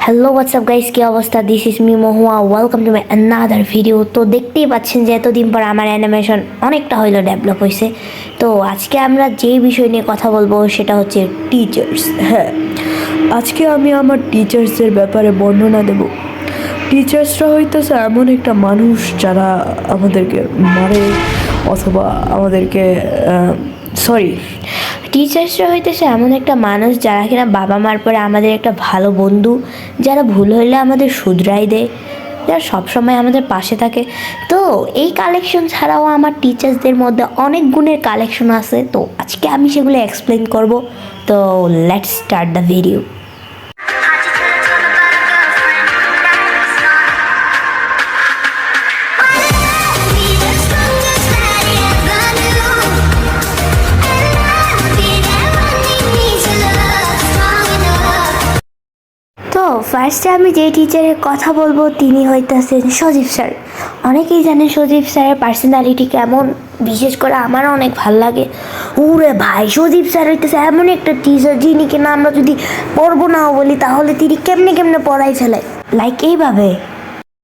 Hello WhatsApp guys, কি অবস্থা? This is me Mahua, welcome to my another video. তো দেখতেই পাচ্ছেন যে এতদিন পর আমার অ্যানিমেশন অনেকটা হইলো ডেভেলপ হয়েছে। তো আজকে আমরা যেই বিষয় নিয়ে কথা বলবো সেটা হচ্ছে টিচার্স। হ্যাঁ, আজকে আমি আমার টিচার্সদের ব্যাপারে বর্ণনা দেব। টিচার্সরা হইতেছে এমন একটা মানুষ যারা আমাদেরকে মারে অথবা আমাদেরকে টিচার্সরা হইতেছে এমন একটা মানুষ যারা কিনা বাবা মার পরে আমাদের একটা ভালো বন্ধু, যারা ভুল হইলে আমাদের শুধরাই দেয়, যারা সবসময় আমাদের পাশে থাকে। তো এই কালেকশন ছাড়াও আমার টিচার্সদের মধ্যে অনেক গুণের কালেকশন আছে, তো আজকে আমি সেগুলো এক্সপ্লেন করব। তো লেটস স্টার্ট দ্য ভিডিও। তো ফার্স্টে আমি যেই টিচারের কথা বলবো তিনি হইতেছেন সজীব স্যার। অনেকেই জানেন সজীব স্যারের পার্সোনালিটি কেমন, বিশেষ করে আমারও অনেক ভাল লাগে। ওরে ভাই, সজীব স্যার হইতেছে এমন একটা টিচার যিনি কিনা আমরা যদি পড়বো নাও বলি তাহলে তিনি কেমনে কেমনে পড়াই ফেলে, লাইক এইভাবে।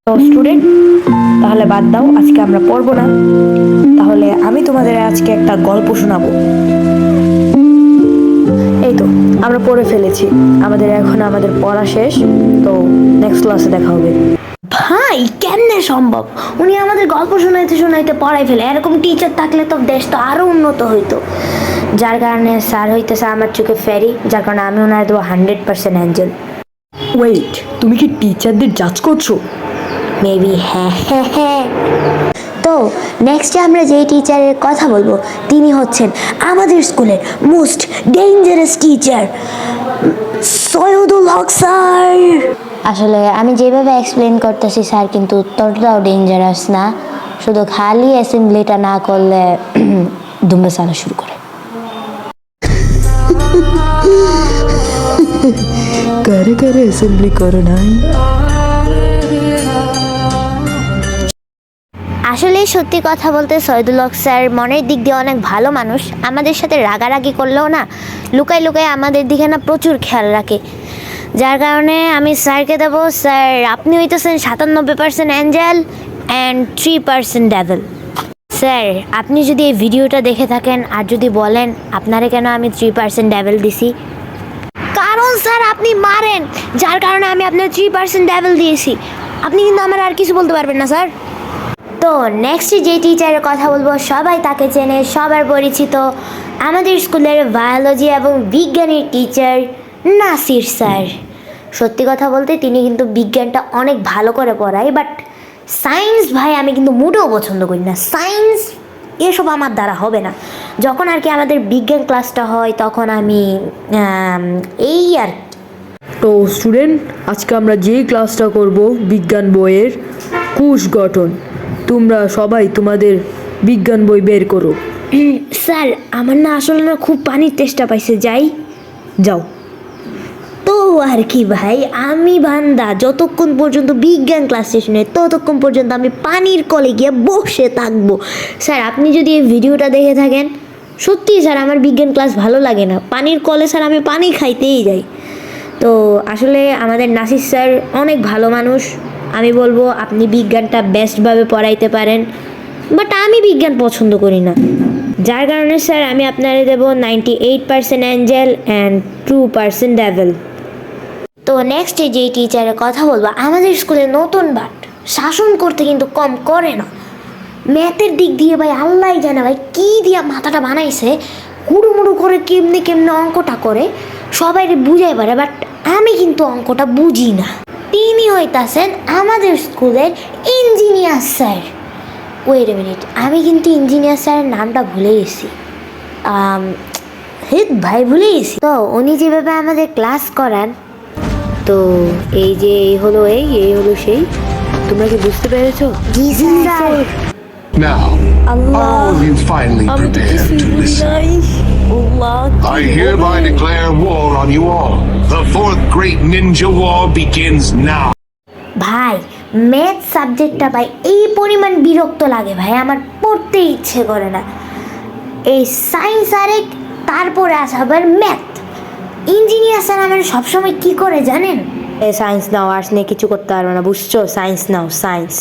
তো স্টুডেন্ট, তাহলে বাদ দাও, আজকে আমরা পড়বো না। তাহলে আমি তোমাদের আজকে একটা গল্প শোনাবো। এই তো আমরা পড়ে ফেলেছি, আমাদের পড়া শেষ। তো নেক্সট ক্লাসে দেখা হবে। ভাই কেমনে সম্ভব? উনি আমাদের গল্প শোনাইতে শোনাইতে পড়াই ফেলে। এরকম টিচার থাকলে তো দেশ তো আরো উন্নত হইতো। যার কারণে স্যার হইতেছে আমার চোখে ফেরি, যার কারণে আমি ওনার দেবো 100% অ্যাঞ্জেল। ওয়েট, তুমি কি টিচারদের জাজ করছো? মেবি, হ্যাঁ হ্যাঁ হ্যাঁ। তো নেক্সটে আমরা যেই টিচারের কথা বলবো তিনি হচ্ছেন আমাদের স্কুলের মোস্ট ডেঞ্জারাস টিচার, সৈয়দুল হক স্যার। আসলে আমি যেভাবে এক্সপ্লেন করতেছি স্যার কিন্তু ততটাও ডেঞ্জারাস না, শুধু খালি অ্যাসেম্বলিটা না করলে দুম্বা চালা শুরু করে। কারে কারে অ্যাসেম্বলি করো নাই? আসলে সত্যি কথা বলতে সৈয়দুল হক স্যার মনের দিক দিয়ে অনেক ভালো মানুষ। আমাদের সাথে রাগারাগি করলেও না লুকাই লুকাই আমাদের দিকে না প্রচুর খেয়াল রাখে। যার কারণে আমি স্যারকে দেবো, স্যার আপনি হইতেছেন 97% অ্যাঞ্জেল অ্যান্ড 3% ডেভিল। স্যার আপনি যদি এই ভিডিওটা দেখে থাকেন আর যদি বলেন আপনারে কেন আমি 3% ডেভিল দিছি, কারণ স্যার আপনি মারেন, যার কারণে আমি আপনার 3% ডেভিল দিয়েছি। আপনি কিন্তু আমার আর কিছু বলতে পারবেন না স্যার। তো নেক্সট যে টিচারের কথা বলবো সবাই তাকে চেনে, সবার পরিচিত, আমাদের স্কুলের বায়োলজি এবং বিজ্ঞানের টিচার নাসির স্যার। সত্যি কথা বলতে তিনি কিন্তু বিজ্ঞানটা অনেক ভালো করে পড়ায়, বাট সায়েন্স ভাই আমি কিন্তু মোটেও পছন্দ করি না। সায়েন্স এসব আমার দ্বারা হবে না। যখন আর কি আমাদের বিজ্ঞান ক্লাসটা হয় তখন আমি এই আর কি। তো স্টুডেন্ট, আজকে আমরা যেই ক্লাসটা করব বিজ্ঞান বইয়ের কোষ গঠন। তোমরা সবাই তোমাদের বিজ্ঞান বই বের করো। স্যার আমার না আসলে না খুব পানির তেষ্টা পাইছে, যাও। তো আর কি ভাই, আমি বান্দা যতক্ষণ পর্যন্ত বিজ্ঞান ক্লাস শেষ নয় ততক্ষণ পর্যন্ত আমি পানির কলে গিয়ে বসে থাকবো। স্যার আপনি যদি এই ভিডিওটা দেখে থাকেন, সত্যি স্যার আমার বিজ্ঞান ক্লাস ভালো লাগে না, পানির কলে স্যার আমি পানি খাইতেই যাই। তো আসলে আমাদের নাসির স্যার অনেক ভালো মানুষ। আমি বলবো আপনি বিজ্ঞানটা বেস্টভাবে পড়াইতে পারেন, বাট আমি বিজ্ঞান পছন্দ করি না। যার কারণে স্যার আমি আপনারে দেবো 98% অ্যাঞ্জেল অ্যান্ড 2% ডেভিল। তো নেক্সট যেই টিচারের কথা বলবো আমাদের স্কুলে নতুন বাট, শাসন করতে কিন্তু কম করে না। ম্যাথের দিক দিয়ে ভাই আল্লাহ জানে ভাই কী দিয়া মাথাটা বানাইছে, হুড়ুমুড়ু করে কেমনে কেমনে অঙ্কটা করে সবাই বুঝাই পারে, বাট আমি কিন্তু অঙ্কটা বুঝি না। তিনি হইতাছেন আমাদের স্কুলের engineer sir. Wait a minute, আমি কিন্তু ইঞ্জিনিয়ার স্যারের নামটা ভুলে গেছি। ভাই ভুলে গেছি। তো উনি যেভাবে আমাদের ক্লাস করান, তো এই যে এই হলো সেই, তোমরা কি বুঝতে পেরেছো? জি sir. Now, all of you finally prepared to listen. I hereby declare war on you all. The fourth great ninja war begins now. ভাই ম্যাথ সাবজেক্টটা ভাই এই পরিমাণ বিরক্ত লাগে ভাই, আমার পড়তে ইচ্ছে করে না। এই সায়েন্স আরেক, তারপরে আসে আবার ম্যাথ। ইঞ্জিনিয়ার স্যার আমার সবসময় কী করে জানেন, এ সায়েন্স নাও, আর্টস নিয়ে কিছু করতে পারবে না, বুঝছো? সায়েন্স নাও, সায়েন্স।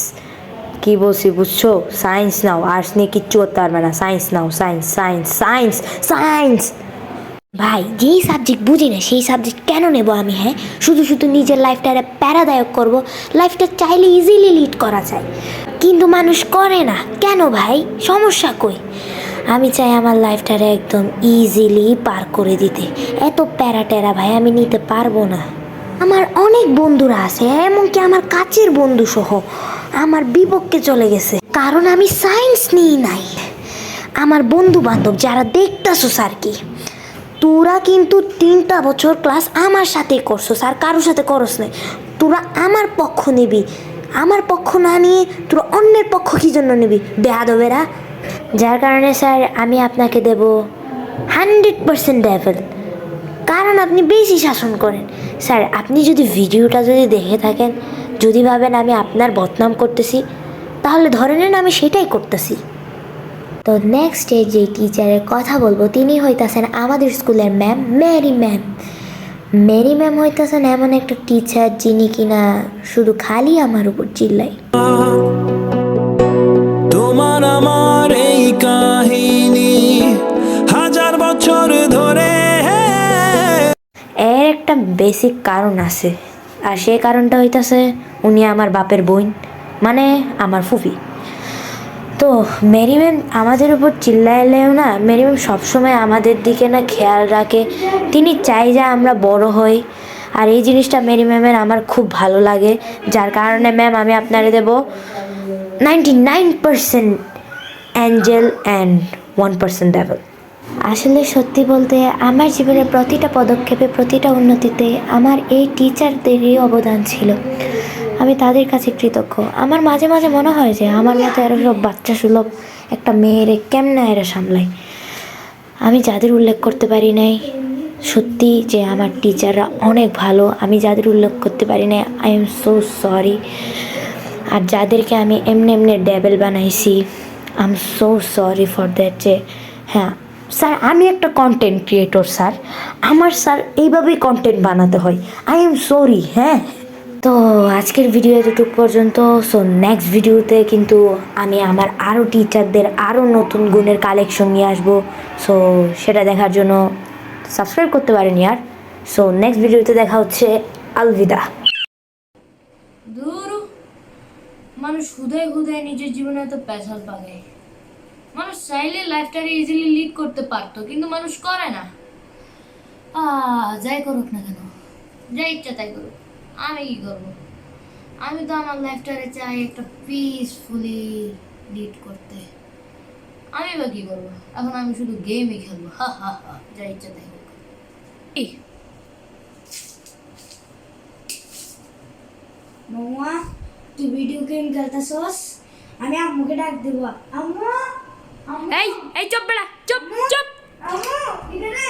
কি বলছি বুঝছো? সায়েন্স নাও, আর্টস নিয়ে কিচ্ছু করতে পারবে না। সায়েন্স নাও, সায়েন্স সায়েন্স সায়েন্স সায়েন্স। ভাই যেই সাবজেক্ট বুঝি না সেই সাবজেক্ট কেন নেব আমি? হ্যাঁ, শুধু শুধু নিজের লাইফটারে প্যারাদায়ক করব। লাইফটা চাইলে ইজিলি লিড করা যায়, কিন্তু মানুষ করে না কেন ভাই? সমস্যা কই? আমি চাই আমার লাইফটারে একদম ইজিলি পার করে দিতে। এত প্যারা ট্যারা ভাই আমি নিতে পারবো না। আমার অনেক বন্ধুরা আছে, এমনকি আমার কাছের বন্ধু সহ আমার বিপক্ষে চলে গেছে, কারণ আমি সায়েন্স নিই নাই। আমার বন্ধু বান্ধব যারা দেখতেছো স্যার, কি তোরা কিন্তু 3টা বছর ক্লাস আমার সাথেই করছো স্যার, কারোর সাথে করস নাই। তোরা আমার পক্ষ নিবি, আমার পক্ষ না নিয়ে তোরা অন্যের পক্ষ কী জন্য নিবি বেয়াদবেরা? যার কারণে স্যার আমি আপনাকে দেব 100% ডেভেল, কারণ আপনি বেশি শাসন করেন। স্যার আপনি যদি ভিডিওটা যদি দেখে থাকেন, যদি ভাবেন আমি আপনার বদনাম করতেছি, তাহলে ধরে নেন আমি সেটাই করতেছি। তো নেক্সট যে টিচারের কথা বলবো তিনি হইতাছেন আমাদের স্কুলের ma'am Mary ma'am. Mary ma'am হইতাছেন এমন একটা টিচার যিনি কিনা শুধু খালি আমার উপর চিল্লাই। তোমার আমার এই কাহিনী 1000 বছর ধরে। এর একটা বেসিক কারণ আছে, আর সেই কারণটা হইতাছে উনি আমার বাপের বোন, মানে আমার ফুফি। তো মেরি ম্যাম আমাদের উপর চিল্লাইলেও না, মেরি ম্যাম সবসময় আমাদের দিকে না খেয়াল রাখে। তিনি চাই যে আমরা বড় হই, আর এই জিনিসটা মেরি ম্যামের আমার খুব ভালো লাগে। যার কারণে ম্যাম আমি আপনারে দেব 99% অ্যাঞ্জেল অ্যান্ড 1% ডেভিল। আসলে সত্যি বলতে আমার জীবনের প্রতিটা পদক্ষেপে, প্রতিটা উন্নতিতে আমার এই টিচারদেরই অবদান ছিল। আমি তাদের কাছে কৃতজ্ঞ। আমার মাঝে মাঝে মনে হয় যে আমার মতো এরা সব বাচ্চা সুলভ একটা মেয়েরে কেমনে এরা সামলায়। আমি যাদের উল্লেখ করতে পারি নাই, সত্যি যে আমার টিচাররা অনেক ভালো, আমি যাদের উল্লেখ করতে পারি নাই আই এম সো সরি। আর যাদেরকে আমি এমনি এমনি ডেভেল বানাইছি I am so sorry for that. যে হ্যাঁ স্যার আমি একটা কন্টেন্ট ক্রিয়েটর স্যার, আমার স্যার এইভাবেই কন্টেন্ট বানাতে হয়। I am sorry. হ্যাঁ, তো আজকের ভিডিও এতটুকু পর্যন্ত। সো নেক্সট ভিডিওতে কিন্তু আমি আমার আরও টিচারদের আরও নতুন গুণের কালেকশন নিয়ে আসবো। সো সেটা দেখার জন্য সাবস্ক্রাইব করতে পারেন ইয়ার। সো নেক্সট ভিডিওতে দেখা হচ্ছে। আলবিদা। দূর, মানুষ হুদায় হুদায় নিজের জীবনে এত প্যাসাল পাবে। মানুষ চাইলে লাইফটাকে ইজিলি লিড করতে পারতো, কিন্তু মানুষ করে না। যাই করুক না কেন, যা ইচ্ছা তাই করুক, আমি কি করবো? আমি তো আমার লাইফটারে চাই একটা পিসফুলি লিড করতে। আমি বা কি করবো? এখন আমি শুধু গেমই খেলবো। হা হা হা, যা ইচ্ছা তাই হোক। মামা তুই ভিডিও গেম খেলতেছস? আমি আম্মুকে ডাক দেবো। আম্মু, এই চুপ বেড়া, চুপ চুপ। আম্মু, এখানে